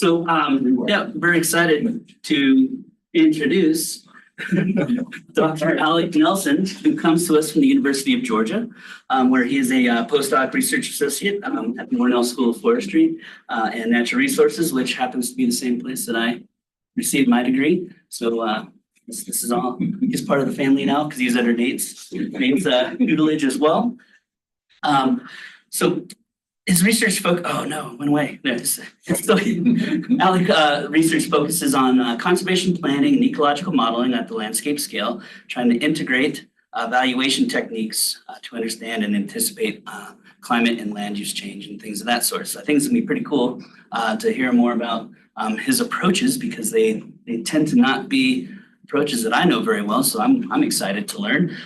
Yeah, very excited to introduce Dr. Alec Nelson, who comes to us from the University of Georgia, where he is a postdoc research associate at the Warnell School of Forestry and Natural Resources, which happens to be the same place that I received my degree. So this is all, he's part of the family now because he's under Nate's tutelage as well. So his research went away. No, so Alec research focuses on conservation planning and ecological modeling at the landscape scale, trying to integrate valuation techniques to understand and anticipate climate and land use change and things of that sort. So I think it's gonna be pretty cool to hear more about his approaches because they tend to not be approaches that I know very well. So I'm excited to learn.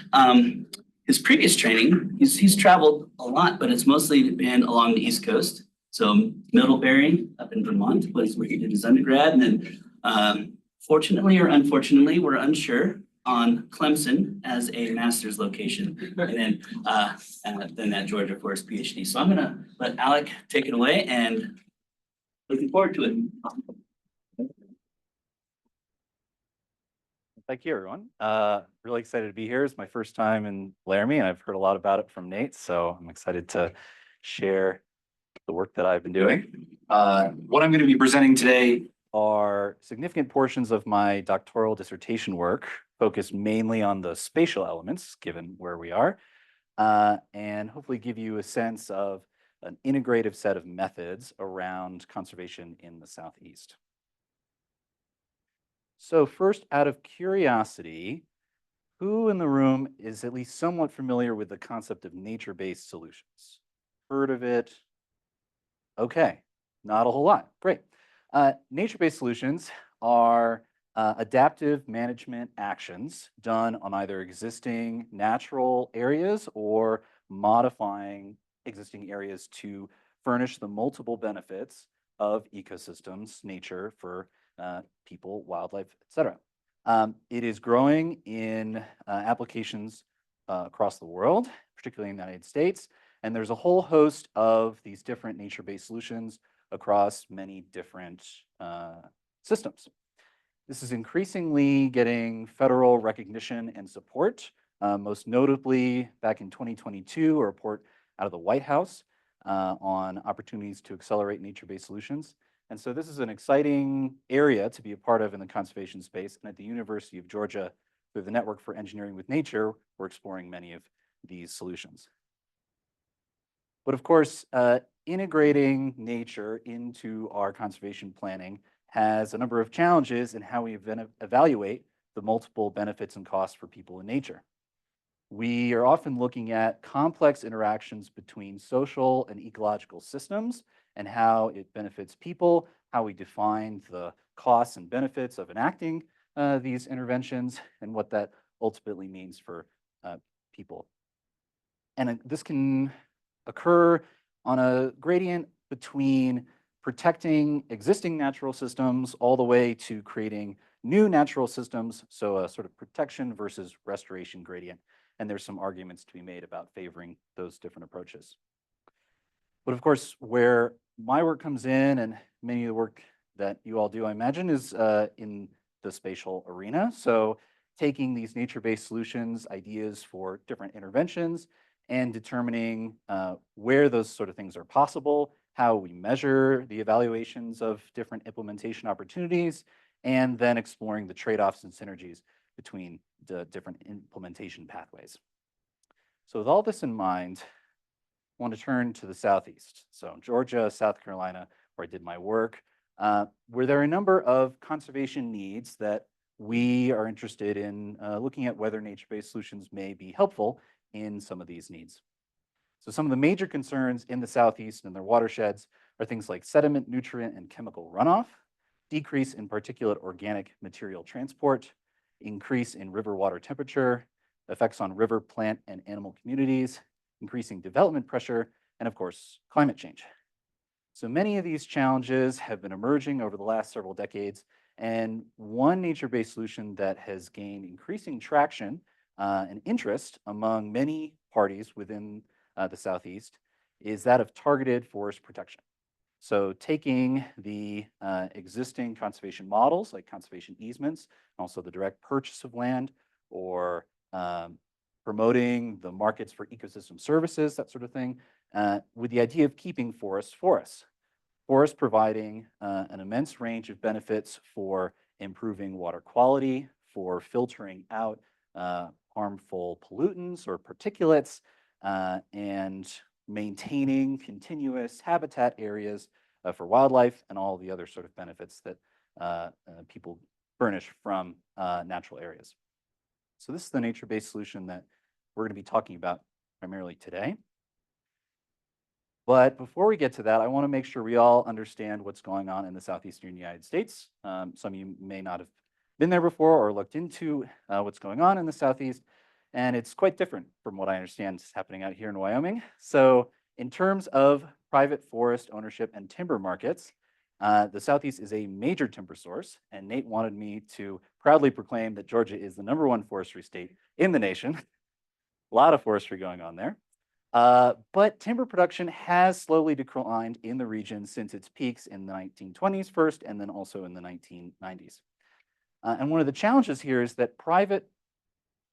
His previous training, he's traveled a lot, but it's mostly been along the East Coast. So Middlebury up in Vermont was where he did his undergrad. And then fortunately or unfortunately, we're unsure on Clemson as a master's location. And then at Georgia for his PhD. So I'm gonna let Alec take it away and looking forward to it. Thank you, everyone. Really excited to be here. It's my first time in Laramie, and I've heard a lot about it from Nate, so I'm excited to share the work that I've been doing. What I'm going to be presenting today are significant portions of my doctoral dissertation work, focused mainly on the spatial elements, given where we are, and hopefully give you a sense of an integrative set of methods around conservation in the Southeast. So first, out of curiosity, who in the room is at least somewhat familiar with the concept of nature-based solutions? Heard of it? Okay, not a whole lot. Great. Nature-based solutions are adaptive management actions done on either existing natural areas or modifying existing areas to furnish the multiple benefits of ecosystems, nature for people, wildlife, etc. It is growing in applications across the world, particularly in the United States, and there's a whole host of these different nature-based solutions across many different systems. This is increasingly getting federal recognition and support, most notably back in 2022, a report out of the White House on opportunities to accelerate nature-based solutions. And so this is an exciting area to be a part of in the conservation space. And at the University of Georgia, through the Network for Engineering with Nature, we're exploring many of these solutions. But of course, integrating nature into our conservation planning has a number of challenges in how we evaluate the multiple benefits and costs for people in nature. We are often looking at complex interactions between social and ecological systems and how it benefits people, how we define the costs and benefits of enacting these interventions, and what that ultimately means for people. And this can occur on a gradient between protecting existing natural systems all the way to creating new natural systems, so a sort of protection versus restoration gradient. And there's some arguments to be made about favoring those different approaches. But of course, where my work comes in, and many of the work that you all do, I imagine, is in the spatial arena. So taking these nature-based solutions, ideas for different interventions, and determining where those sort of things are possible, how we measure the evaluations of different implementation opportunities, and then exploring the trade-offs and synergies between the different implementation pathways. So with all this in mind, I want to turn to the Southeast. So Georgia, South Carolina, where I did my work, where there are a number of conservation needs that we are interested in looking at whether nature-based solutions may be helpful in some of these needs. So some of the major concerns in the Southeast and their watersheds are things like sediment, nutrient, and chemical runoff, decrease in particulate organic material transport, increase in river water temperature, effects on river, plant, and animal communities, increasing development pressure, and of course, climate change. So many of these challenges have been emerging over the last several decades, and one nature-based solution that has gained increasing traction and interest among many parties within the Southeast is that of targeted forest protection. So taking the existing conservation models like conservation easements, and also the direct purchase of land, or promoting the markets for ecosystem services, that sort of thing, with the idea of keeping forests forests. Forests providing an immense range of benefits for improving water quality, for filtering out harmful pollutants or particulates, and maintaining continuous habitat areas for wildlife and all the other sort of benefits that people furnish from natural areas. So this is the nature-based solution that we're going to be talking about primarily today. But before we get to that, I want to make sure we all understand what's going on in the southeastern United States. Some of you may not have been there before or looked into what's going on in the Southeast, and it's quite different from what I understand is happening out here in Wyoming. So in terms of private forest ownership and timber markets, the Southeast is a major timber source, and Nate wanted me to proudly proclaim that Georgia is the #1 forestry state in the nation. A lot of forestry going on there. But timber production has slowly declined in the region since its peaks in the 1920s first, and then also in the 1990s. And one of the challenges here is that private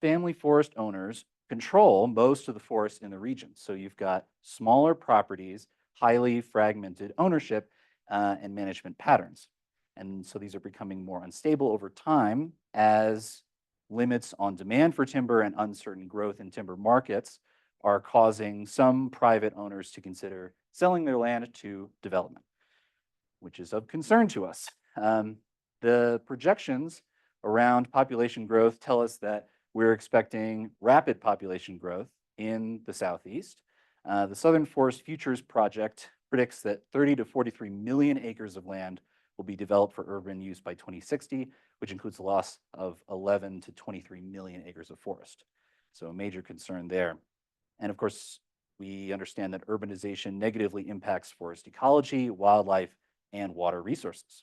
family forest owners control most of the forest in the region. So you've got smaller properties, highly fragmented ownership, and management patterns. And so these are becoming more unstable over time as limits on demand for timber and uncertain growth in timber markets are causing some private owners to consider selling their land to development, which is of concern to us. The projections around population growth tell us that we're expecting rapid population growth in the Southeast. The Southern Forest Futures Project predicts that 30 to 43 million acres of land will be developed for urban use by 2060, which includes the loss of 11 to 23 million acres of forest. So a major concern there. And of course, we understand that urbanization negatively impacts forest ecology, wildlife, and water resources.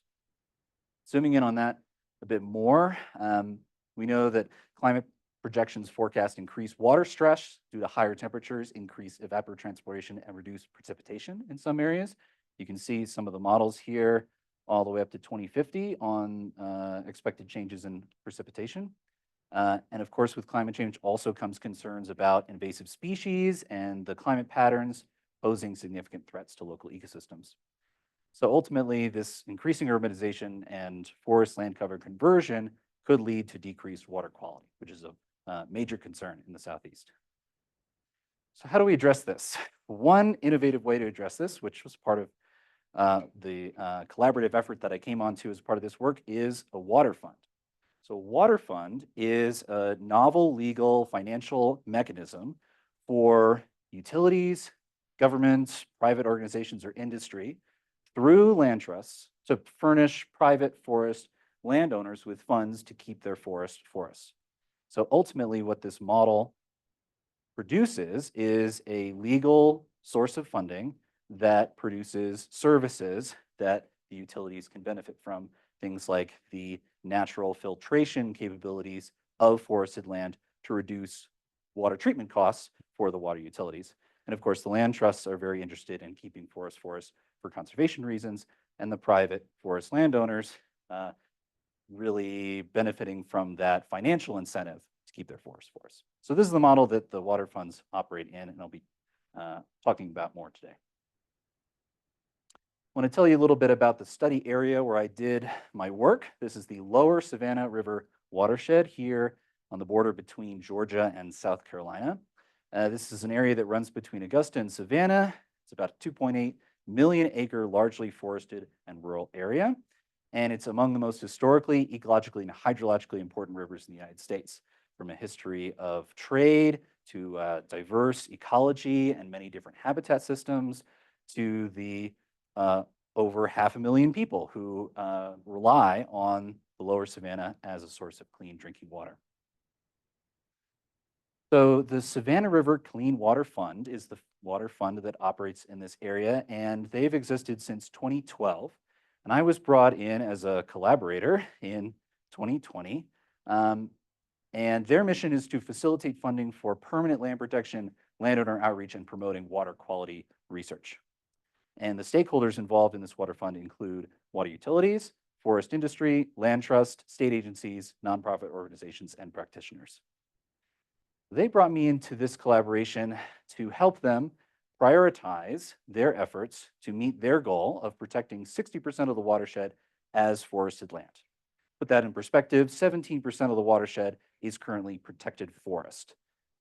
Zooming in on that a bit more, we know that climate projections forecast increased water stress due to higher temperatures, increased evapotranspiration, and reduced precipitation in some areas. You can see some of the models here all the way up to 2050 on expected changes in precipitation. And of course, with climate change also comes concerns about invasive species and the climate patterns posing significant threats to local ecosystems. So ultimately, this increasing urbanization and forest land cover conversion could lead to decreased water quality, which is a major concern in the Southeast. So how do we address this? One innovative way to address this, which was part of the collaborative effort that I came onto as part of this work, is a water fund. So a water fund is a novel legal financial mechanism for utilities, governments, private organizations, or industry through land trusts to furnish private forest landowners with funds to keep their forests. So ultimately what this model produces is a legal source of funding that produces services that the utilities can benefit from, things like the natural filtration capabilities of forested land to reduce water treatment costs for the water utilities. And of course, the land trusts are very interested in keeping forests for conservation reasons, and the private forest landowners really benefiting from that financial incentive to keep their forests. So this is the model that the water funds operate in, and I'll be talking about more today. I want to tell you a little bit about the study area where I did my work. This is the lower Savannah River watershed here on the border between Georgia and South Carolina. This is an area that runs between Augusta and Savannah. It's about a 2.8 million acre, largely forested and rural area. And it's among the most historically, ecologically, and hydrologically important rivers in the United States, from a history of trade to diverse ecology and many different habitat systems to the over 500,000 people who rely on the lower Savannah as a source of clean drinking water. So the Savannah River Clean Water Fund is the water fund that operates in this area, and they've existed since 2012. And I was brought in as a collaborator in 2020. And their mission is to facilitate funding for permanent land protection, landowner outreach, and promoting water quality research. And the stakeholders involved in this water fund include water utilities, forest industry, land trust, state agencies, nonprofit organizations, and practitioners. They brought me into this collaboration to help them prioritize their efforts to meet their goal of protecting 60% of the watershed as forested land. Put that in perspective, 17% of the watershed is currently protected forest.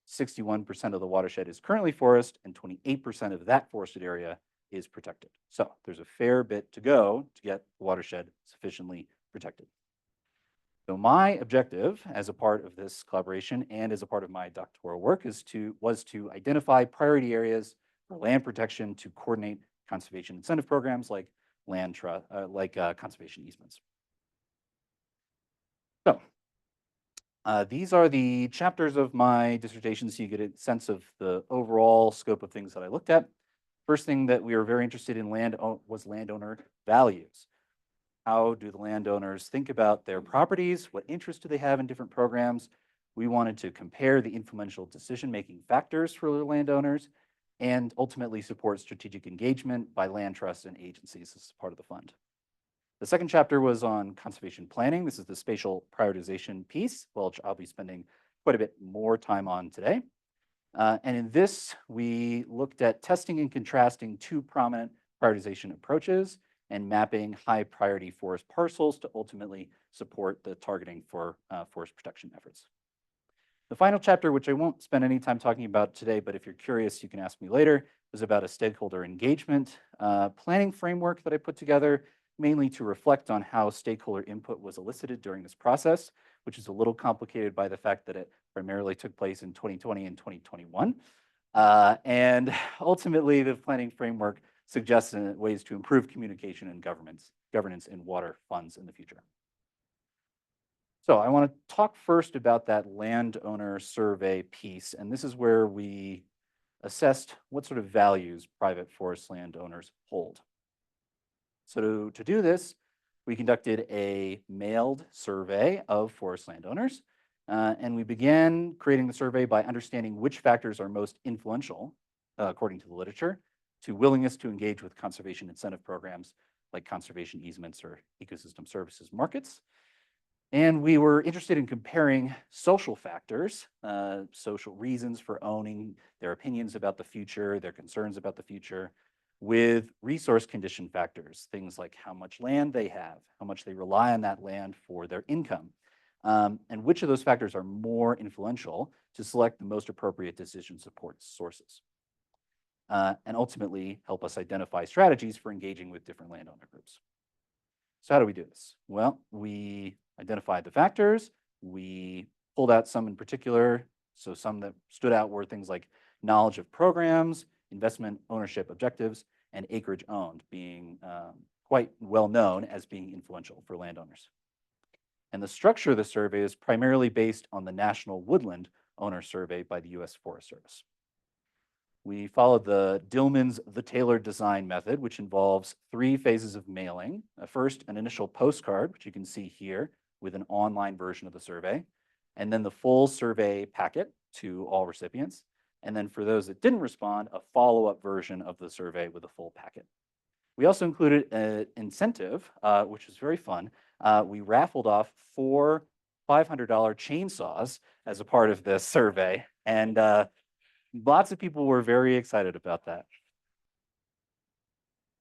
61% of the watershed is currently forest, and 28% of that forested area is protected. So there's a fair bit to go to get the watershed sufficiently protected. So my objective as a part of this collaboration and as a part of my doctoral work was to identify priority areas for land protection to coordinate conservation incentive programs like conservation easements. So these are the chapters of my dissertation, so you get a sense of the overall scope of things that I looked at. First thing that we were very interested in was landowner values. How do the landowners think about their properties? What interest do they have in different programs? We wanted to compare the influential decision-making factors for the landowners and ultimately support strategic engagement by land trusts and agencies as part of the fund. The second chapter was on conservation planning. This is the spatial prioritization piece, which I'll be spending quite a bit more time on today. And in this, we looked at testing and contrasting two prominent prioritization approaches and mapping high priority forest parcels to ultimately support the targeting for forest protection efforts. The final chapter, which I won't spend any time talking about today, but if you're curious, you can ask me later, was about a stakeholder engagement planning framework that I put together, mainly to reflect on how stakeholder input was elicited during this process, which is a little complicated by the fact that it primarily took place in 2020 and 2021. And ultimately, the planning framework suggests ways to improve communication and governance in water funds in the future. So I want to talk first about that landowner survey piece, and this is where we assessed what sort of values private forest landowners hold. So to do this, we conducted a mailed survey of forest landowners, and we began creating the survey by understanding which factors are most influential, according to the literature, to willingness to engage with conservation incentive programs like conservation easements or ecosystem services markets. And we were interested in comparing social factors, social reasons for owning, their opinions about the future, their concerns about the future, with resource condition factors, things like how much land they have, how much they rely on that land for their income, and which of those factors are more influential to select the most appropriate decision support sources. And ultimately help us identify strategies for engaging with different landowner groups. So how do we do this? Well, we identified the factors, we pulled out some in particular. So some that stood out were things like knowledge of programs, investment ownership objectives, and acreage owned being quite well known as being influential for landowners. And the structure of the survey is primarily based on the National Woodland Owner Survey by the U.S. Forest Service. We followed the Dillman's The Tailored Design method, which involves 3 phases of mailing. First, an initial postcard, which you can see here with an online version of the survey, and then the full survey packet to all recipients. And then for those that didn't respond, a follow-up version of the survey with a full packet. We also included an incentive, which was very fun. We raffled off 4 $500 chainsaws as a part of this survey, and lots of people were very excited about that.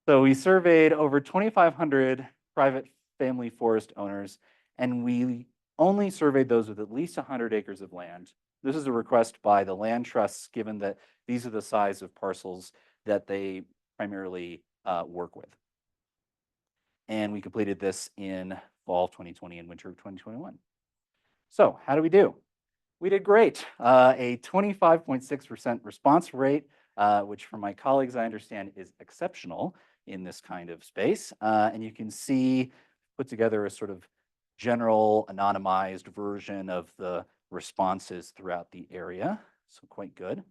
So we surveyed over 2,500 private family forest owners, and we only surveyed those with at least 100 acres of land. This is a request by the land trusts, given that these are the size of parcels that they primarily work with. And we completed this in fall of 2020 and winter of 2021. So how do we do? We did great. A 25.6% response rate, which from my colleagues, I understand is exceptional in this kind of space. And you can see, put together a sort of general anonymized version of the responses throughout the area. So quite good.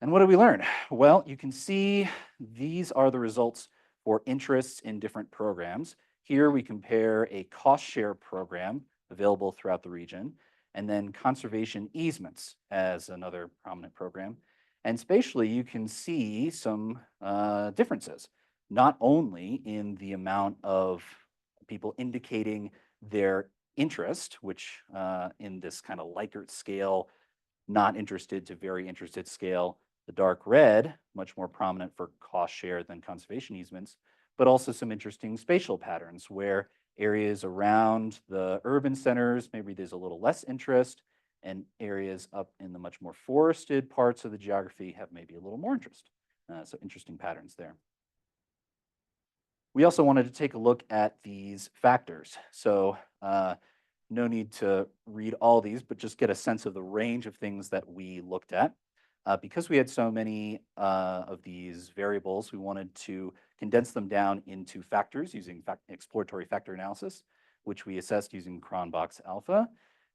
And what did we learn? Well, you can see these are the results for interests in different programs. Here we compare a cost share program available throughout the region, and then conservation easements as another prominent program. And spatially, you can see some differences, not only in the amount of people indicating their interest, which in this kind of Likert scale, not interested to very interested scale, the dark red, much more prominent for cost share than conservation easements, but also some interesting spatial patterns where areas around the urban centers, maybe there's a little less interest, and areas up in the much more forested parts of the geography have maybe a little more interest. So interesting patterns there. We also wanted to take a look at these factors. So no need to read all these, but just get a sense of the range of things that we looked at. Because we had so many of these variables, we wanted to condense them down into factors using exploratory factor analysis, which we assessed using Cronbach's alpha,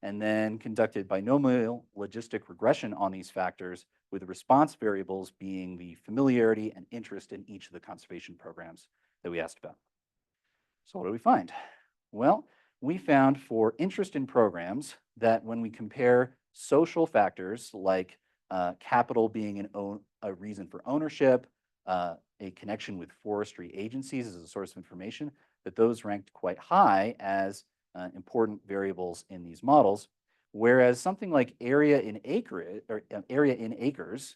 and then conducted binomial logistic regression on these factors, with the response variables being the familiarity and interest in each of the conservation programs that we asked about. So what do we find? Well, we found for interest in programs that when we compare social factors like capital being a reason for ownership, a connection with forestry agencies as a source of information, that those ranked quite high as important variables in these models. Whereas something like area in acres,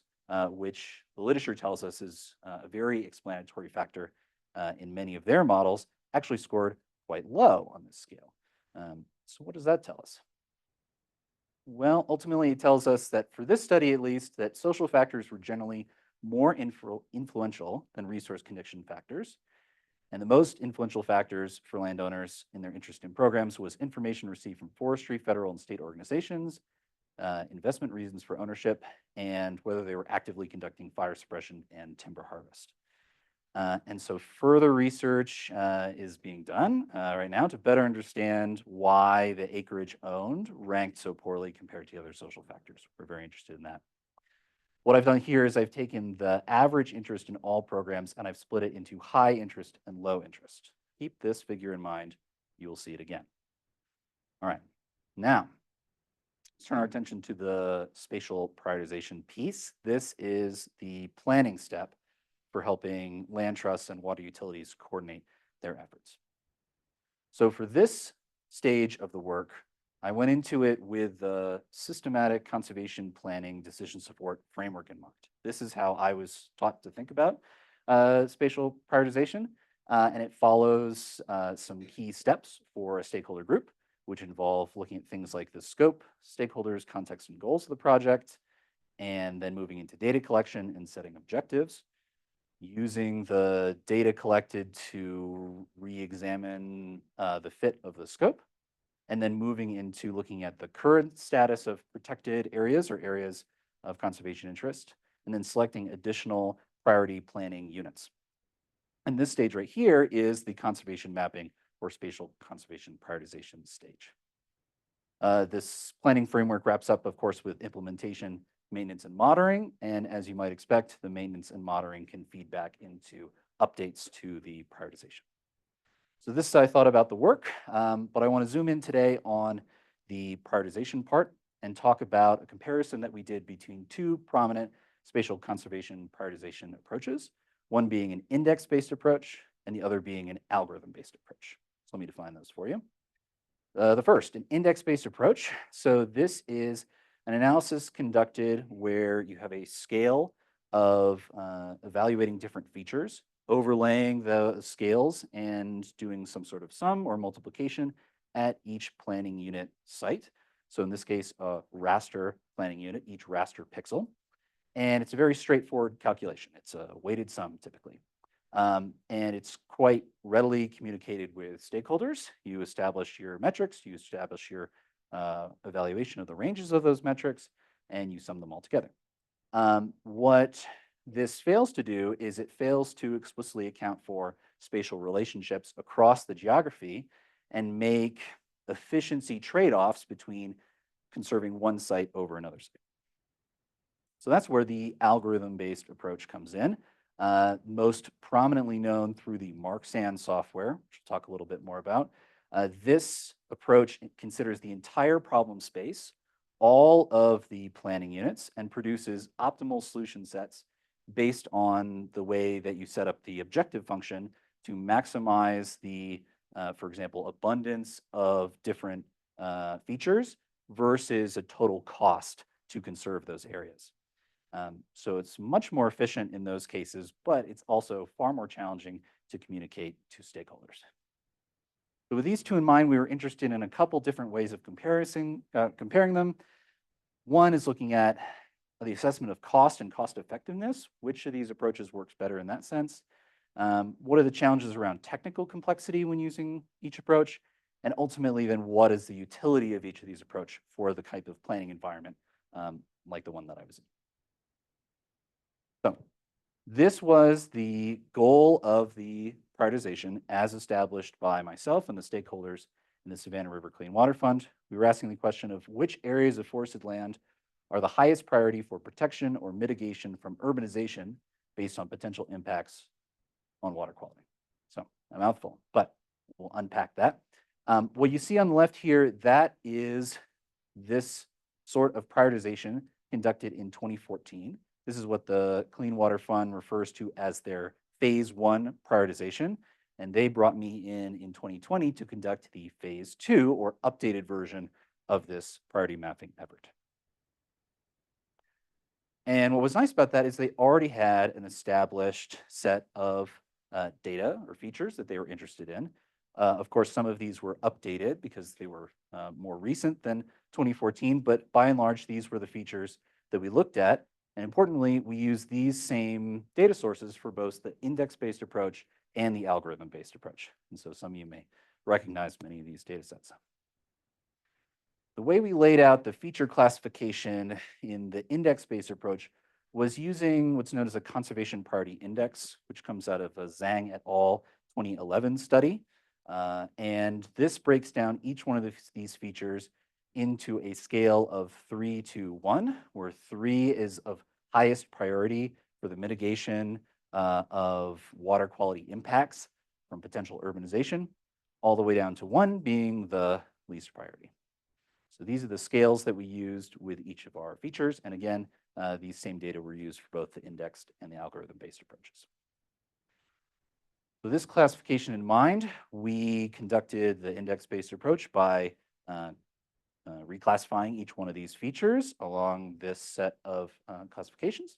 which the literature tells us is a very explanatory factor in many of their models, actually scored quite low on this scale. So what does that tell us? Well, ultimately, it tells us that for this study, at least, that social factors were generally more influential than resource condition factors. And the most influential factors for landowners in their interest in programs was information received from forestry, federal and state organizations, investment reasons for ownership, and whether they were actively conducting fire suppression and timber harvest. And so further research is being done right now to better understand why the acreage owned ranked so poorly compared to other social factors. We're very interested in that. What I've done here is I've taken the average interest in all programs and I've split it into high interest and low interest. Keep this figure in mind. You will see it again. All right. Now, let's turn our attention to the spatial prioritization piece. This is the planning step for helping land trusts and water utilities coordinate their efforts. So for this stage of the work, I went into it with the systematic conservation planning decision support framework in mind. This is how I was taught to think about spatial prioritization, and it follows some key steps for a stakeholder group, which involve looking at things like the scope, stakeholders, context, and goals of the project, and then moving into data collection and setting objectives, using the data collected to re-examine the fit of the scope, and then moving into looking at the current status of protected areas or areas of conservation interest, and then selecting additional priority planning units. And this stage right here is the conservation mapping or spatial conservation prioritization stage. This planning framework wraps up, of course, with implementation, maintenance, and monitoring. And as you might expect, the maintenance and monitoring can feed back into updates to the prioritization. So this is how I thought about the work, but I want to zoom in today on the prioritization part and talk about a comparison that we did between two prominent spatial conservation prioritization approaches, one being an index-based approach and the other being an algorithm-based approach. So let me define those for you. The first, an index-based approach. So this is an analysis conducted where you have a scale of evaluating different features, overlaying the scales and doing some sort of sum or multiplication at each planning unit site. So in this case, a raster planning unit, each raster pixel. And it's a very straightforward calculation. It's a weighted sum typically. And it's quite readily communicated with stakeholders. You establish your metrics, you establish your evaluation of the ranges of those metrics, and you sum them all together. What this fails to do is it fails to explicitly account for spatial relationships across the geography and make efficiency trade-offs between conserving one site over another site. So that's where the algorithm-based approach comes in. Most prominently known through the MarkSand software, which we'll talk a little bit more about. This approach considers the entire problem space all of the planning units and produces optimal solution sets based on the way that you set up the objective function to maximize the, for example, abundance of different features versus a total cost to conserve those areas. So it's much more efficient in those cases, but it's also far more challenging to communicate to stakeholders. So with these two in mind, we were interested in a couple different ways of comparing them. One is looking at the assessment of cost and cost effectiveness. Which of these approaches works better in that sense? What are the challenges around technical complexity when using each approach? And ultimately, then what is the utility of each of these approaches for the type of planning environment like the one that I was in? So this was the goal of the prioritization as established by myself and the stakeholders in the Savannah River Clean Water Fund. We were asking the question of which areas of forested land are the highest priority for protection or mitigation from urbanization based on potential impacts on water quality. So a mouthful, but we'll unpack that. What you see on the left here, that is this sort of prioritization conducted in 2014. This is what the Clean Water Fund refers to as their phase 1 prioritization. And they brought me in 2020 to conduct the phase 2 or updated version of this priority mapping effort. And what was nice about that is they already had an established set of data or features that they were interested in. Of course, some of these were updated because they were more recent than 2014, but by and large, these were the features that we looked at. And importantly, we use these same data sources for both the index-based approach and the algorithm-based approach. And so some of you may recognize many of these data sets. The way we laid out the feature classification in the index-based approach was using what's known as a conservation priority index, which comes out of a Zhang et al. 2011 study. And this breaks down each one of these features into a scale of 3 to 1, where 3 is of highest priority for the mitigation of water quality impacts from potential urbanization, all the way down to 1 being the least priority. So these are the scales that we used with each of our features. And again, these same data were used for both the indexed and the algorithm-based approaches. So this classification in mind, we conducted the index-based approach by reclassifying each one of these features along this set of classifications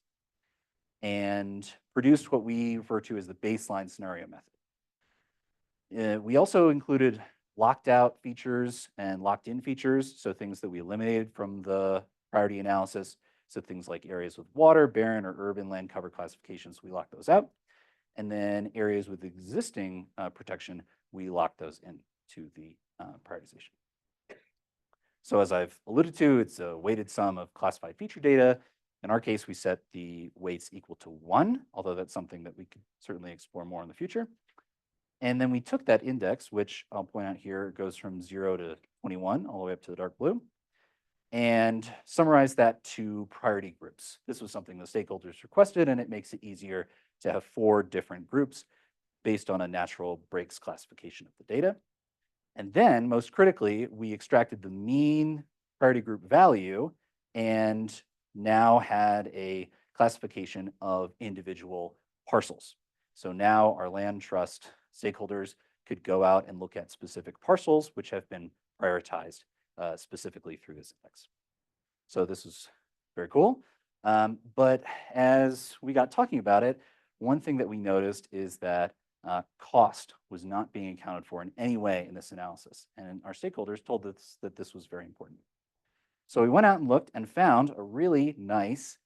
and produced what we refer to as the baseline scenario method. We also included locked out features and locked in features, so things that we eliminated from the priority analysis. So things like areas with water, barren, or urban land cover classifications, we locked those out. And then areas with existing protection, we locked those into the prioritization. So as I've alluded to, it's a weighted sum of classified feature data. In our case, we set the weights equal to 1, although that's something that we could certainly explore more in the future. And then we took that index, which I'll point out here goes from 0 to 21, all the way up to the dark blue, and summarized that to priority groups. This was something the stakeholders requested, and it makes it easier to have 4 different groups based on a natural breaks classification of the data. And then, most critically, we extracted the mean priority group value and now had a classification of individual parcels. So now our land trust stakeholders could go out and look at specific parcels which have been prioritized specifically through this index. So this is very cool. But as we got talking about it, one thing that we noticed is that cost was not being accounted for in any way in this analysis. And our stakeholders told us that this was very important. So we went out and looked and found a really nice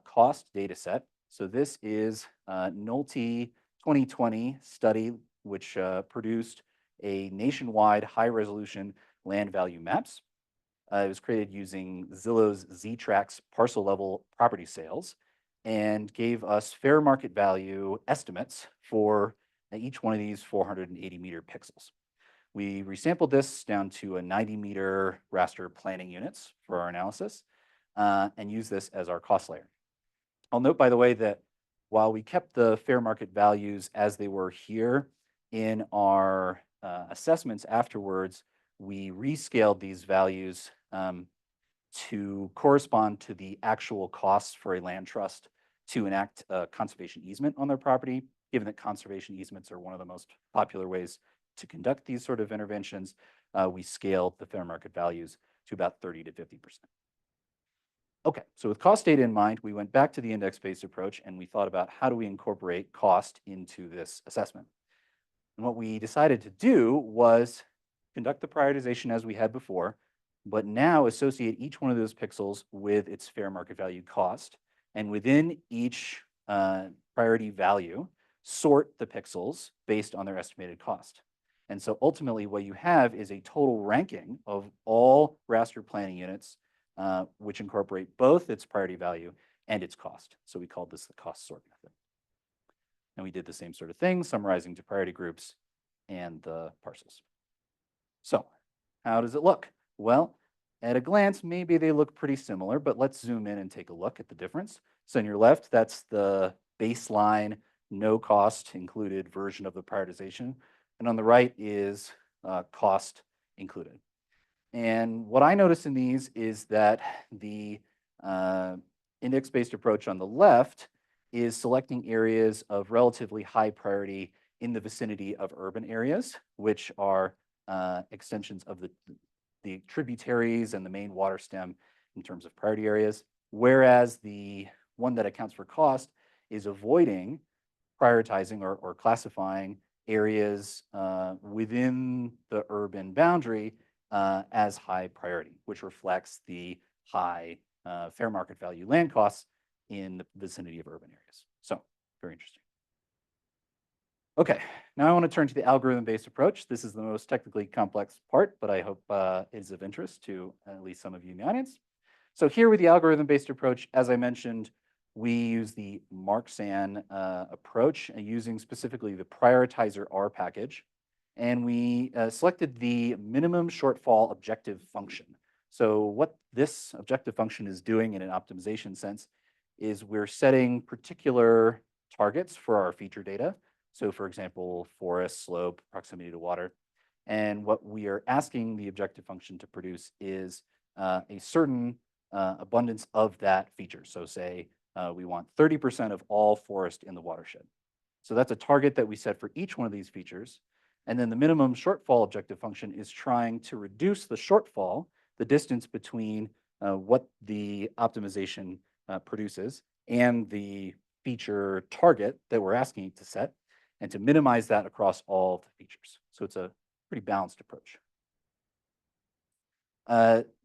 cost data set. So this is Nolte 2020 study, which produced a nationwide high-resolution land value maps. It was created using Zillow's Z-Trax parcel level property sales and gave us fair market value estimates for each one of these 480 meter pixels. We resampled this down to a 90 meter raster planning units for our analysis and used this as our cost layer. I'll note, by the way, that while we kept the fair market values as they were here in our assessments afterwards, we rescaled these values to correspond to the actual costs for a land trust to enact a conservation easement on their property. Given that conservation easements are one of the most popular ways to conduct these sort of interventions, we scaled the fair market values to about 30 to 50%. Okay, so with cost data in mind, we went back to the index-based approach and we thought about how do we incorporate cost into this assessment. And what we decided to do was conduct the prioritization as we had before, but now associate each one of those pixels with its fair market value cost. And within each priority value, sort the pixels based on their estimated cost. And so ultimately what you have is a total ranking of all raster planning units, which incorporate both its priority value and its cost. So we called this the cost sort method. And we did the same sort of thing, summarizing to priority groups and the parcels. So how does it look? Well, at a glance, maybe they look pretty similar, but let's zoom in and take a look at the difference. So on your left, that's the baseline, no cost included version of the prioritization. And on the right is cost included. And what I notice in these is that the index-based approach on the left is selecting areas of relatively high priority in the vicinity of urban areas, which are extensions of the tributaries and the main water stem in terms of priority areas, whereas the one that accounts for cost is avoiding prioritizing or classifying areas within the urban boundary as high priority, which reflects the high fair market value land costs in the vicinity of urban areas. So very interesting. Okay, now I want to turn to the algorithm-based approach. This is the most technically complex part, but I hope is of interest to at least some of you in the audience. So here with the algorithm-based approach, as I mentioned, we use the Marksan approach using specifically the prioritizer R package. And we selected the minimum shortfall objective function. So what this objective function is doing in an optimization sense is we're setting particular targets for our feature data. So for example, forest, slope, proximity to water. And what we are asking the objective function to produce is a certain abundance of that feature. So say we want 30% of all forest in the watershed. So that's a target that we set for each one of these features. And then the minimum shortfall objective function is trying to reduce the shortfall, the distance between what the optimization produces and the feature target that we're asking it to set, and to minimize that across all of the features. So it's a pretty balanced approach.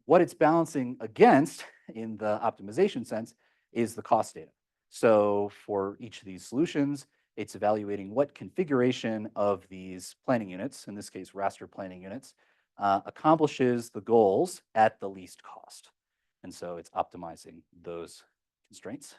What it's balancing against in the optimization sense is the cost data. So for each of these solutions, it's evaluating what configuration of these planning units, in this case raster planning units, accomplishes the goals at the least cost. And so it's optimizing those constraints.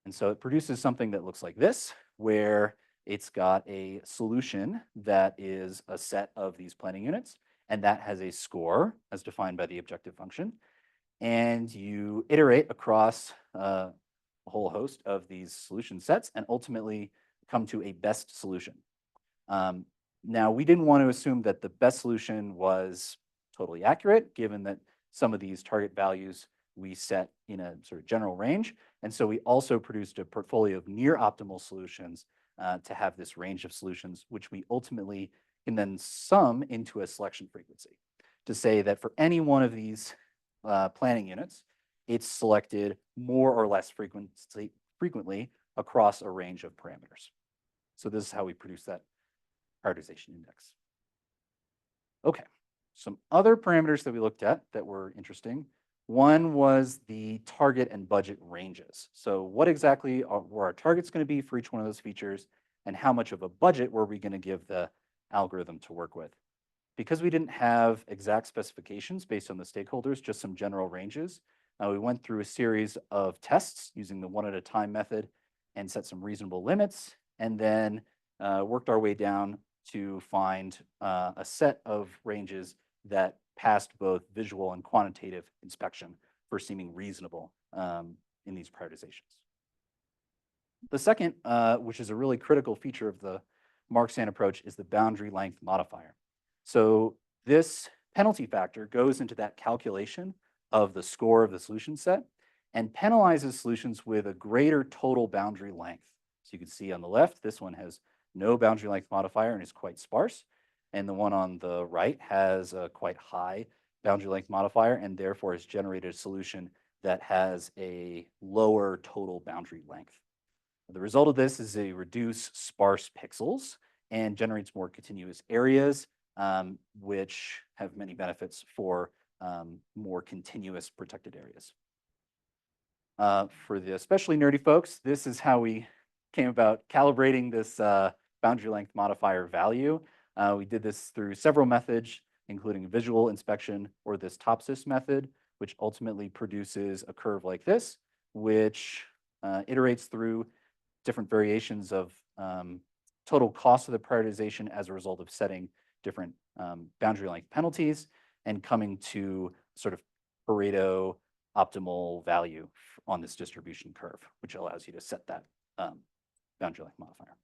And so it produces something that looks like this, where it's got a solution that is a set of these planning units, and that has a score as defined by the objective function. And you iterate across a whole host of these solution sets and ultimately come to a best solution. Now, we didn't want to assume that the best solution was totally accurate, given that some of these target values we set in a sort of general range. And so we also produced a portfolio of near optimal solutions to have this range of solutions, which we ultimately can then sum into a selection frequency to say that for any one of these planning units, it's selected more or less frequently across a range of parameters. So this is how we produce that prioritization index. Okay, some other parameters that we looked at that were interesting. One was the target and budget ranges. So what exactly were our targets going to be for each one of those features, and how much of a budget were we going to give the algorithm to work with? Because we didn't have exact specifications based on the stakeholders, just some general ranges, we went through a series of tests using the one at a time method and set some reasonable limits, and then worked our way down to find a set of ranges that passed both visual and quantitative inspection for seeming reasonable in these prioritizations. The second, which is a really critical feature of the Marksan approach, is the boundary length modifier. So this penalty factor goes into that calculation of the score of the solution set and penalizes solutions with a greater total boundary length. So you can see on the left, this one has no boundary length modifier and is quite sparse. And the one on the right has a quite high boundary length modifier and therefore has generated a solution that has a lower total boundary length. The result of this is a reduced sparse pixels and generates more continuous areas, which have many benefits for more continuous protected areas. For the especially nerdy folks, this is how we came about calibrating this boundary length modifier value. We did this through several methods, including visual inspection or this topsys method, which ultimately produces a curve like this, which iterates through different variations of total cost of the prioritization as a result of setting different boundary length penalties and coming to sort of Pareto optimal value on this distribution curve, which allows you to set that boundary length modifier.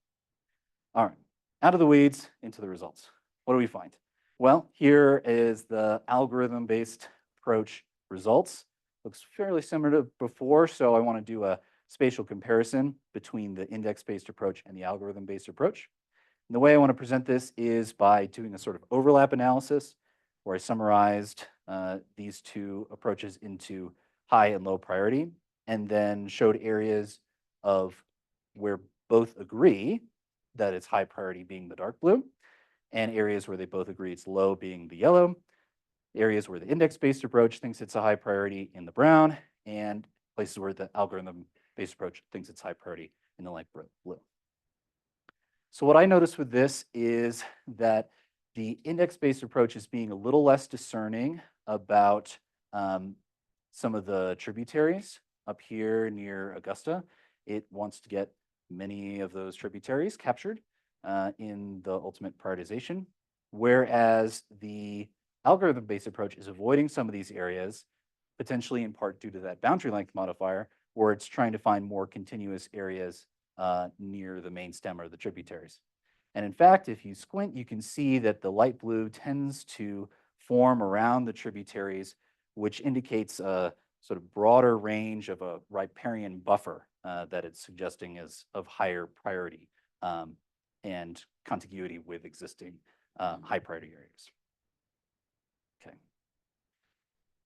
All right, out of the weeds, into the results. What do we find? Well, here is the algorithm-based approach results. Looks fairly similar to before, so I want to do a spatial comparison between the index-based approach and the algorithm-based approach. And the way I want to present this is by doing a sort of overlap analysis where I summarized these two approaches into high and low priority, and then showed areas of where both agree that it's high priority being the dark blue, and areas where they both agree it's low being the yellow, areas where the index-based approach thinks it's a high priority in the brown, and places where the algorithm-based approach thinks it's high priority in the light blue. So what I noticed with this is that the index-based approach is being a little less discerning about some of the tributaries up here near Augusta. It wants to get many of those tributaries captured in the ultimate prioritization, whereas the algorithm-based approach is avoiding some of these areas, potentially in part due to that boundary length modifier, where it's trying to find more continuous areas near the main stem or the tributaries. And in fact, if you squint, you can see that the light blue tends to form around the tributaries, which indicates a sort of broader range of a riparian buffer that it's suggesting is of higher priority and contiguity with existing high priority areas. Okay.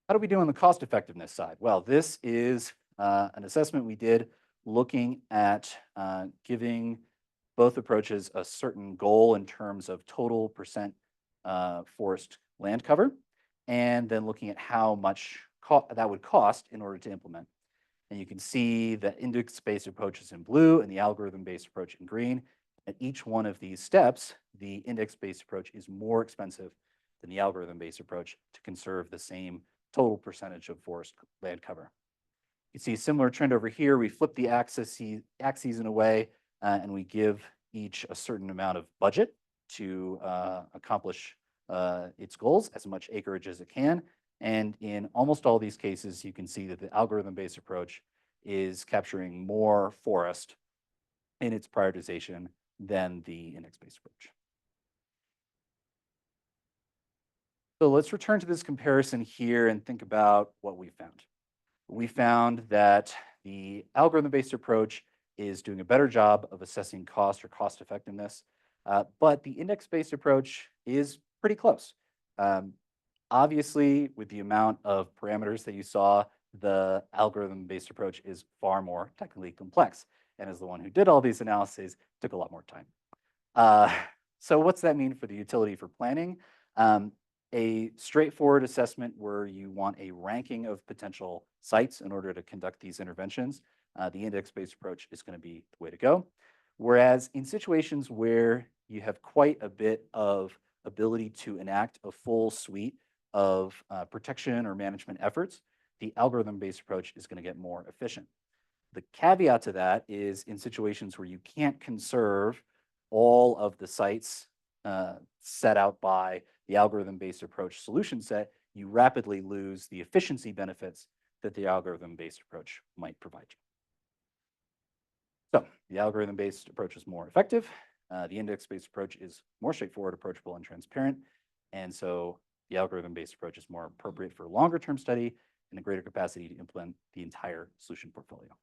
How do we do on the cost effectiveness side? Well, this is an assessment we did looking at giving both approaches a certain goal in terms of total percent forest land cover, and then looking at how much that would cost in order to implement. And you can see the index-based approach is in blue and the algorithm-based approach in green. At each one of these steps, the index-based approach is more expensive than the algorithm-based approach to conserve the same total percentage of forest land cover. You see a similar trend over here. We flip the axes in a way, and we give each a certain amount of budget to accomplish its goals, as much acreage as it can. And in almost all these cases, you can see that the algorithm-based approach is capturing more forest in its prioritization than the index-based approach. So let's return to this comparison here and think about what we found. We found that the algorithm-based approach is doing a better job of assessing cost or cost effectiveness, but the index-based approach is pretty close. Obviously, with the amount of parameters that you saw, the algorithm-based approach is far more technically complex. And as the one who did all these analyses, took a lot more time. So what's that mean for the utility for planning? A straightforward assessment where you want a ranking of potential sites in order to conduct these interventions, the index-based approach is going to be the way to go. Whereas in situations where you have quite a bit of ability to enact a full suite of protection or management efforts, the algorithm-based approach is going to get more efficient. The caveat to that is in situations where you can't conserve all of the sites set out by the algorithm-based approach solution set, you rapidly lose the efficiency benefits that the algorithm-based approach might provide you. So the algorithm-based approach is more effective. The index-based approach is more straightforward, approachable, and transparent. And so the algorithm-based approach is more appropriate for longer-term study in a greater capacity to implement the entire solution portfolio.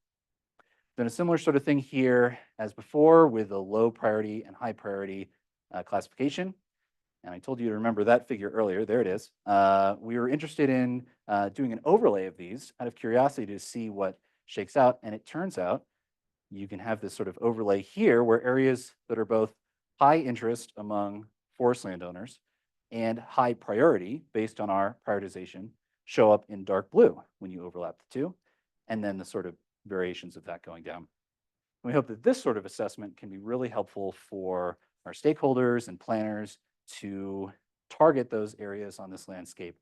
Done a similar sort of thing here as before with a low priority and high priority classification. And I told you to remember that figure earlier. There it is. We were interested in doing an overlay of these out of curiosity to see what shakes out. And it turns out you can have this sort of overlay here where areas that are both high interest among forest landowners and high priority based on our prioritization show up in dark blue when you overlap the two, and then the sort of variations of that going down. And we hope that this sort of assessment can be really helpful for our stakeholders and planners to target those areas on this landscape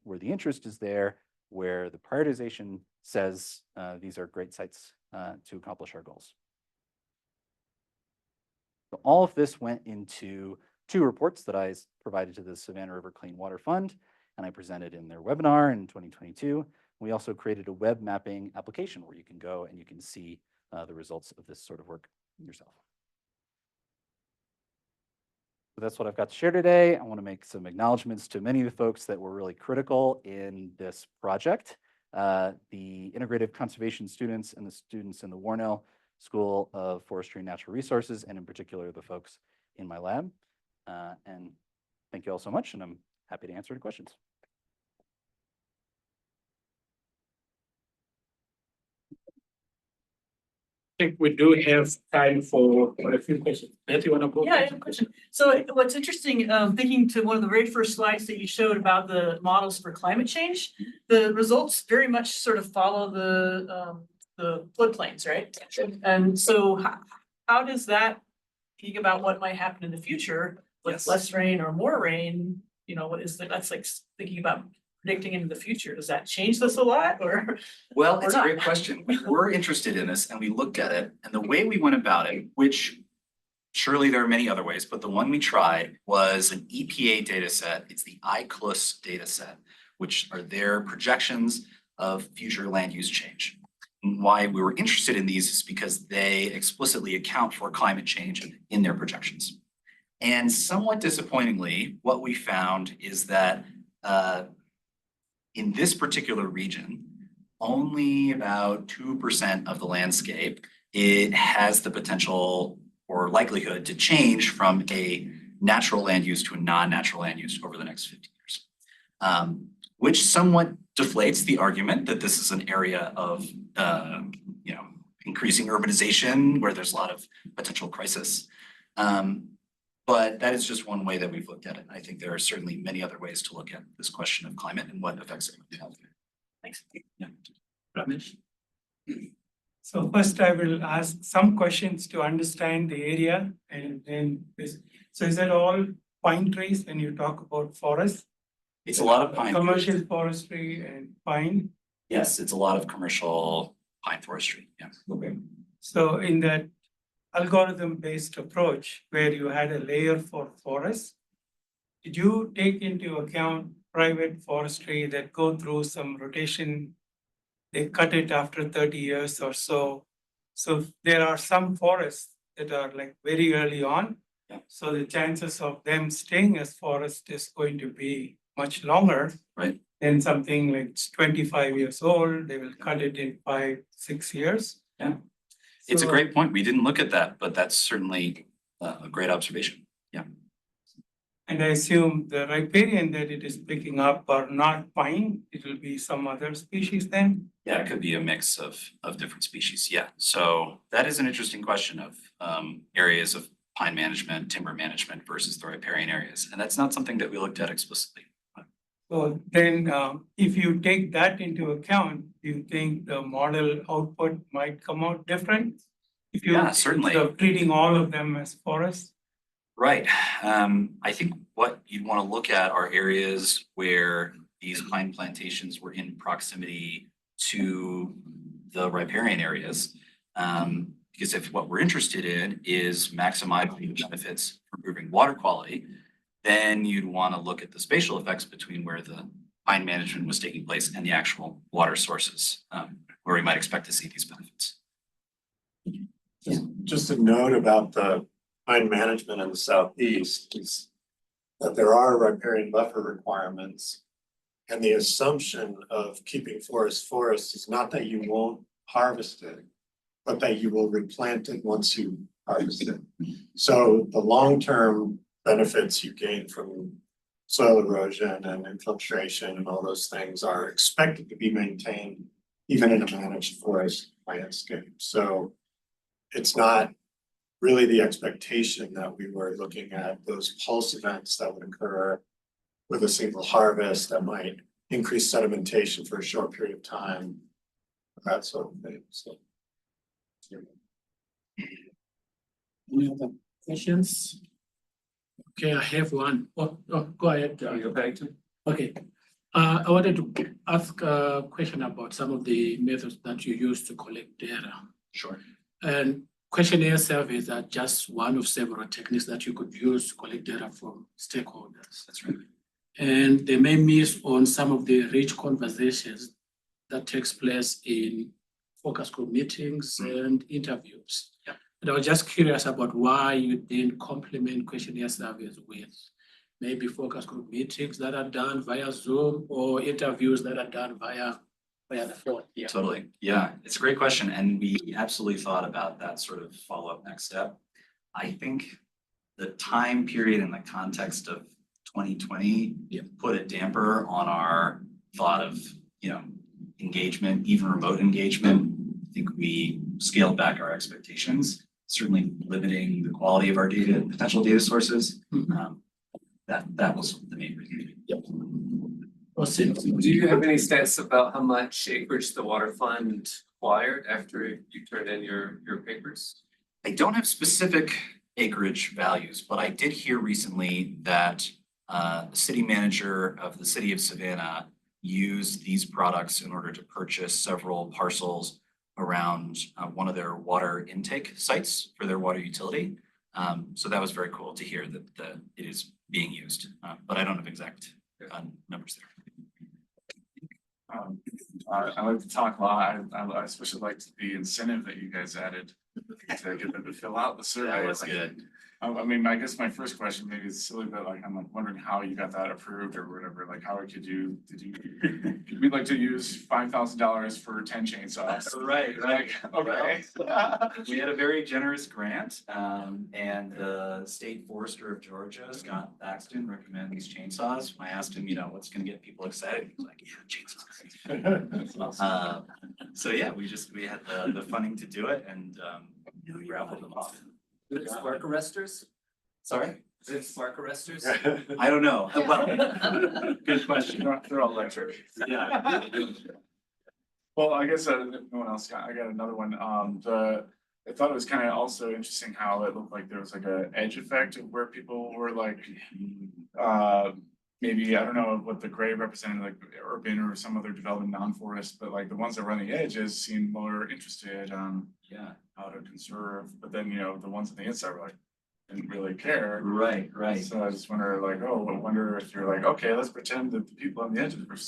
where the interest is there, where the prioritization says these are great sites to accomplish our goals. So all of this went into 2 reports that I provided to the Savannah River Clean Water Fund, and I presented in their webinar in 2022. We also created a web mapping application where you can go and you can see the results of this sort of work yourself. So that's what I've got to share today. I want to make some acknowledgments to many of the folks that were really critical in this project. The integrative conservation students and the students in the Warnell School of Forestry and Natural Resources, and in particular the folks in my lab. And thank you all so much, and I'm happy to answer any questions. I think we do have time for a few questions. Beth, you want to go? Yeah, I have a question. So what's interesting, thinking to one of the very first slides that you showed about the models for climate change, the results very much sort of follow the floodplains, right? And so how does that think about what might happen in the future with Yes. less rain or more rain? You know, what is that? That's like thinking about predicting into the future. Does that change this a lot, or? Well, Or it's a not. great question. We were interested in this and we looked at it, and the way we went about it, which surely there are many other ways, but the one we tried was an EPA data set. It's the ICLUS data set, which are their projections of future land use change. And why we were interested in these is because they explicitly account for climate change in their projections. And somewhat disappointingly, what we found is that in this particular region, only about 2% of the landscape, it has the potential or likelihood to change from a natural land use to a non-natural land use over the next 50 years. Which somewhat deflates the argument that this is an area of increasing urbanization where there's a lot of potential crisis. But that is just one way that we've looked at it. I think there are certainly many other ways to look at this question of climate and what effects it might have. Thanks. Yeah. Ramesh? So first I will ask some questions to understand the area, and then this. So is that all pine trees when you talk about forest? It's a lot of pine. Commercial forestry and pine? Yes, it's a lot of commercial pine forestry, yeah. Okay. So in that algorithm-based approach where you had a layer for forest, did you take into account private forestry that go through some rotation? They cut it after 30 years or so. So there are some forests that are like very early on. Yeah. So the chances of them staying as forest is going to be much longer. Right. Than something like it's 25 years old, they will cut it in 5-6 years. Yeah. It's a So- great point. We didn't look at that, but that's certainly a great observation. Yeah. And I assume the riparian that it is picking up are not pine, it will be some other species then? Yeah, it could be a mix of different species. Yeah. So that is an interesting question of areas of pine management, timber management versus the riparian areas. And that's not something that we looked at explicitly. So then, if you take that into account, do you think the model output might come out different? If you Yeah, certainly. instead of treating all of them as forests? Right. I think what you'd want to look at are areas where these pine plantations were in proximity to the riparian areas. Because if what we're interested in is maximizing the benefits for improving water quality, then you'd want to look at the spatial effects between where the pine management was taking place and the actual water sources, where we might expect to see these benefits. Just a note about the pine management in the southeast is that there are riparian buffer requirements And the assumption of keeping forest is not that you won't harvest it, but that you will replant it once you harvest it. So the long-term benefits you gain from soil erosion and infiltration and all those things are expected to be maintained even in a managed forest landscape. So it's not really the expectation that we were looking at those pulse events that would occur with a single harvest that might increase sedimentation for a short period of time, that sort of thing, so. Any other questions? Okay, I have one. Go ahead. Go back to. Okay. I wanted to ask a question about some of the methods that you use to collect data. Sure. And questionnaire surveys are just one of several techniques that you could use to collect data from stakeholders. That's right. And they may miss on some of the rich conversations that takes place in focus group meetings and interviews. Yeah. And I was just curious about why you didn't complement questionnaire surveys with maybe focus group meetings that are done via Zoom or interviews that are done via the phone. Yeah. Totally. Yeah, it's a great question. And we absolutely thought about that sort of follow-up next step. I think the time period and the context of 2020 put a damper on our thought of, engagement, even remote engagement. I think we scaled back our expectations, certainly limiting the quality of our data, potential data sources. That was the main reason. Yep. Do you have any stats about how much acreage the water fund acquired after you turned in your papers? I don't have specific acreage values, but I did hear recently that the city manager of the city of Savannah used these products in order to purchase several parcels around one of their water intake sites for their water utility. So that was very cool to hear that it is being used, but I don't have exact numbers there. I like to talk a lot. I especially liked the incentive that you guys added to get them to fill out the survey. That was good. I mean, I guess my first question maybe is silly, but like, I'm like wondering how you got that approved or whatever. Like, how did we'd like to use $5,000 for 10 chainsaws? Right. Like, okay. We had a very generous grant, and the state forester of Georgia, Scott Thaxton, recommends chainsaws. I asked him, what's gonna get people excited? He was like, yeah, chainsaws. So yeah, we had the funding to do it, and we raffled them off. Is it spark arresters? Sorry? Is it spark arresters? I don't know. Well, good question. They're all electric. Yeah. Well, I guess if no one else I got another one. I thought it was kind of also interesting how it looked like there was like a edge effect of where people were like, maybe, I don't know what the gray represented, like urban or some other development non-forest, but like the ones that were on the edges seemed more interested on how to conserve, but then, the ones on the inside were like, didn't really care. Right. So I just wonder like, I wonder if you're like, okay, let's pretend that the people on the edges were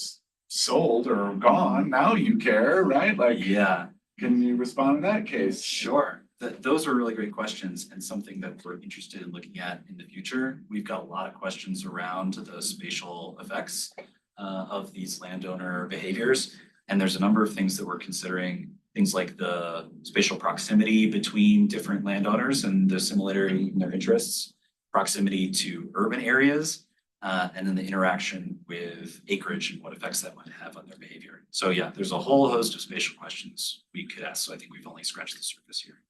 sold or gone, now you care, right? Like, Yeah. can you respond in that case? Sure. Those are really great questions and something that we're interested in looking at in the future. We've got a lot of questions around the spatial effects of these landowner behaviors. And there's a number of things that we're considering, things like the spatial proximity between different landowners and the similarity in their interests, proximity to urban areas, and then the interaction with acreage and what effects that might have on their behavior. So yeah, there's a whole host of spatial questions we could ask. So I think we've only scratched the surface here.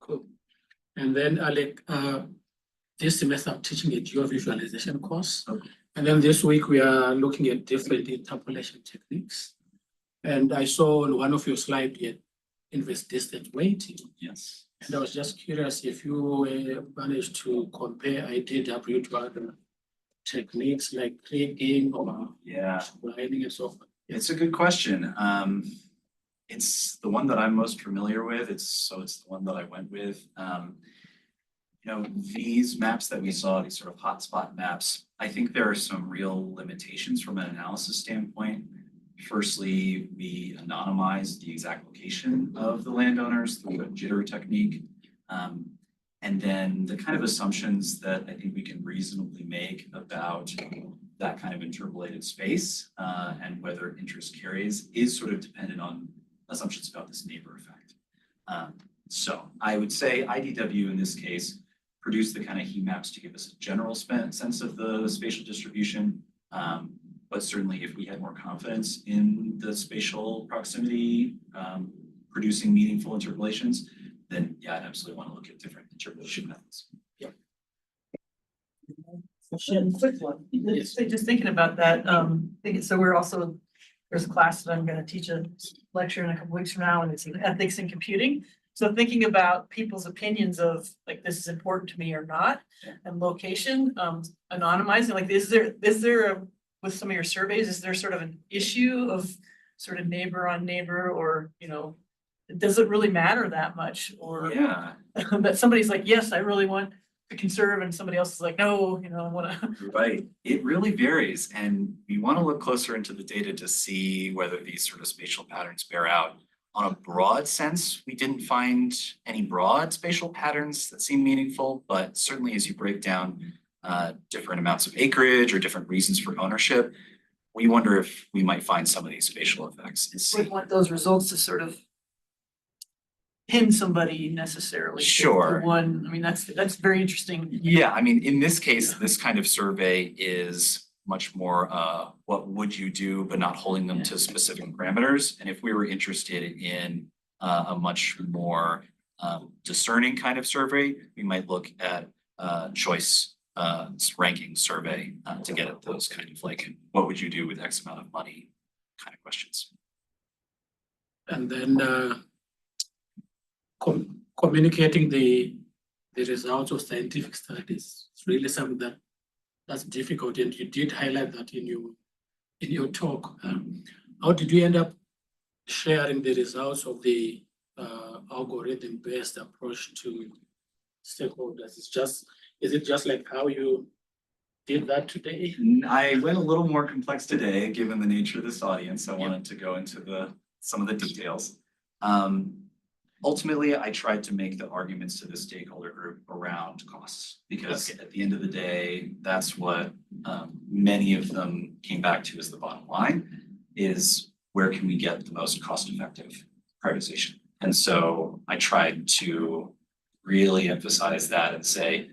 Cool. And then Alec, this semester I'm teaching a geovisualization course. Okay. And then this week we are looking at different interpolation techniques. And I saw on one of your slides you had inverse distance weighting. Yes. And I was just curious if you managed to compare IDW to other techniques like rigging or lining and so forth. It's a good question. It's the one that I'm most familiar with. It's the one that I went with. These maps that we saw, these sort of hotspot maps, I think there are some real limitations from an analysis standpoint. Firstly, we anonymize the exact location of the landowners through a jitter technique. And then the kind of assumptions that I think we can reasonably make about that kind of interpolated space and whether interest carries is sort of dependent on assumptions about this neighbor effect. So I would say IDW in this case produced the kind of heat maps to give us a general sense of the spatial distribution. But certainly if we had more confidence in the spatial proximity producing meaningful interpolations, then yeah, I'd absolutely want to look at different interpolation methods. Quick one. Just thinking about that, so we're also, there's a class that I'm gonna teach a lecture in a couple weeks from now, and it's ethics in computing. So thinking about people's opinions of like, this is important to me or not, and location, anonymizing, like, is there with some of your surveys, is there sort of an issue of sort of neighbor on neighbor, or, you know, does it really matter that much, or Yeah, that somebody's like, yes, I really want to conserve, and somebody else is like, no, you know, I wanna. right. It really varies, and we want to look closer into the data to see whether these sort of spatial patterns bear out. On a broad sense, we didn't find any broad spatial patterns that seem meaningful, but certainly as you break down different amounts of acreage or different reasons for ownership, we wonder if we might find some of these spatial effects and see. Wouldn't want those results to sort of pin somebody necessarily. to Sure. One, I mean, that's very interesting. Yeah, I mean, in this case, this kind of survey is much more what would you do, but not holding them to specific parameters. And if we were interested in a much more discerning kind of survey, we might look at choice ranking survey to get at those kind of like, what would you do with X amount of money kind of questions. And then communicating the results of scientific studies. It's really something that's difficult, and you did highlight that in your talk. How did you end up sharing the results of the algorithm-based approach to stakeholders? Is it just like how you did that today? I went a little more complex today, given the nature of this audience. I wanted to go into some of the details. Ultimately, I tried to make the arguments to the stakeholder group around costs, because at the end of the day, that's what many of them came back to as the bottom line, is where can we get the most cost-effective prioritization? And so I tried to really emphasize that and say,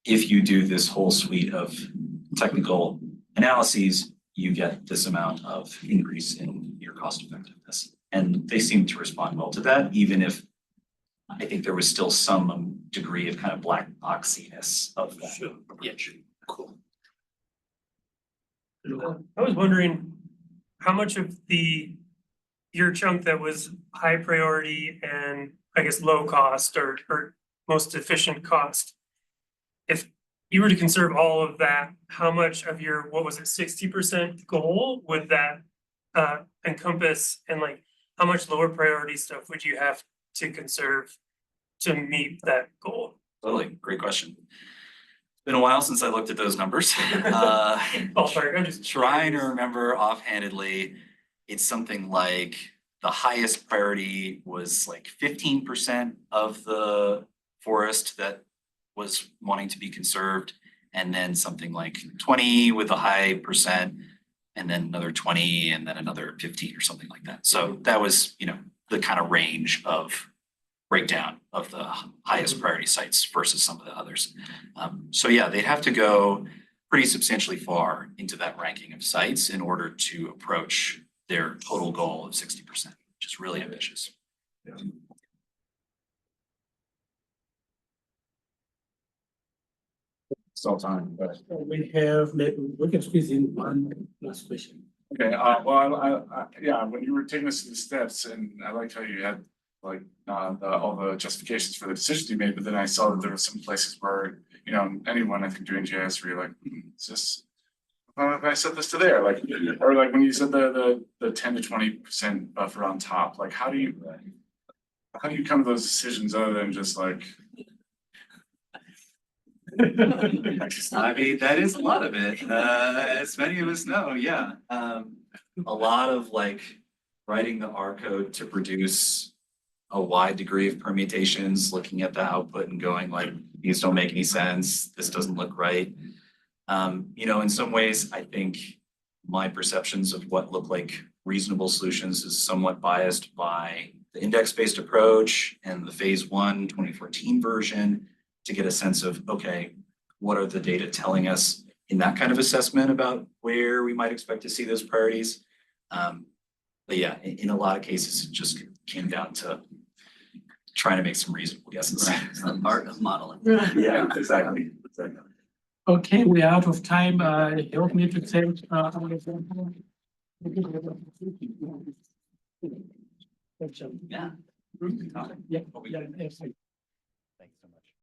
if you do this whole suite of technical analyses, you get this amount of increase in your cost effectiveness. And they seemed to respond well to that, even if I think there was still some degree of kind of black boxiness of that. Sure. Yeah, Cool. I was wondering how much of your chunk that was high priority and I guess low cost or most efficient cost, if you were to conserve all of that, how much of your, what was it, 60% goal would that encompass, and like how much lower priority stuff would you have to conserve to meet that goal? totally, great question. It's been a while since I looked at those numbers. Ballpark, I'm just Trying to remember offhandedly, it's something like the highest priority was like 15% of the forest that was wanting to be conserved, and then something like 20 with a high percent, and then another 20, and then another 15 or something like that. So that was, you know, the kind of range of breakdown of the highest priority sites versus some of the others. So yeah, they'd have to go pretty substantially far into that ranking of sites in order to approach their total goal of 60%, which is really ambitious. Yeah. It's all time, but. We can squeeze in one last question. Okay, well, yeah, when you were taking us through the steps, and I liked how you had like all the justifications for the decisions you made, but then I saw that there were some places where, you know, anyone I think doing GIS where you're like, is this, if I set this to there, like, or like when you said the 10 to 20% buffer on top, like how do you come to those decisions other than just like? I mean, that is a lot of it, as many of us know, yeah. A lot of like writing the R code to produce a wide degree of permutations, looking at the output and going like, these don't make any sense, this doesn't look right. You know, in some ways, I think my perceptions of what look like reasonable solutions is somewhat biased by the index-based approach and the phase 1 2014 version to get a sense of, okay, what are the data telling us in that kind of assessment about where we might expect to see those priorities? But yeah, in a lot of cases, it just came down to trying to make some reasonable guesses. It's the art of modeling. Yeah, exactly. Okay, we are out of time. Help me to thank. Yeah. Yeah, yeah,